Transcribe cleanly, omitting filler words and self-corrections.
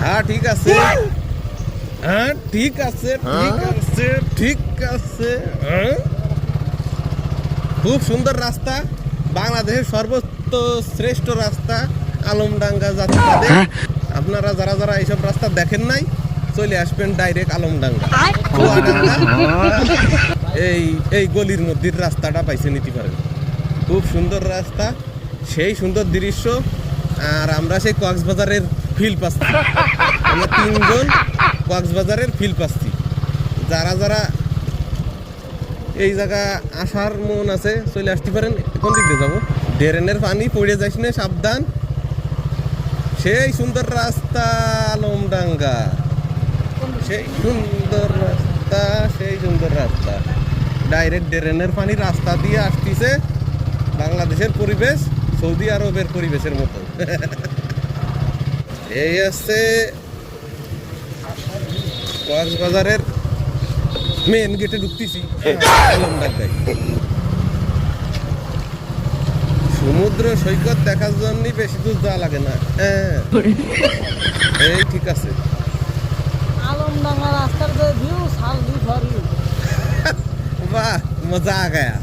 হ্যাঁ ঠিক আছে, হ্যাঁ ঠিক আছে, ঠিক আছে, ঠিক আছে। খুব সুন্দর রাস্তা, বাংলাদেশের সর্বশ্রেষ্ঠ রাস্তা আলমডাঙ্গা যাত্রাতে। আপনারা যারা যারা এইসব রাস্তা দেখেন নাই, চলে আসবেন ডাইরেক্ট আলমডাঙ্গা। এই গলির মধ্যে রাস্তাটা পাইছে নিতে পারেন। খুব সুন্দর রাস্তা, সেই সুন্দর দৃশ্য। আর আমরা সেই কক্সবাজারের ফিল পাচ্ছি, আমরা তিনজন কক্সবাজারের ফিল পাচ্ছি। যারা যারা এই জায়গা আসার মন আছে চলে আসতে পারেন। কোন দিক দিয়ে যাবো? ড্রেনের পানি পড়ে যাস না, সাবধান। সেই সুন্দর রাস্তা আলমডাঙ্গা, সেই সুন্দর রাস্তা, সেই সুন্দর রাস্তা। ডাইরেক্ট ড্রেনের পানি রাস্তা দিয়ে আসতেছে। বাংলাদেশের পরিবেশ সৌদি আরবের পরিবেশের মতো। এই আছে কক্সবাজারের মেন গেটে ঢুকতেছি আলমডাঙ্গায়। সমুদ্র সৈকত দেখার জন্য বেশি দূর যাওয়া লাগে না। এই ঠিক আছে। आलमडंगा रास्ता पे व्यू साल भी भरी वाह, मजा आ गया।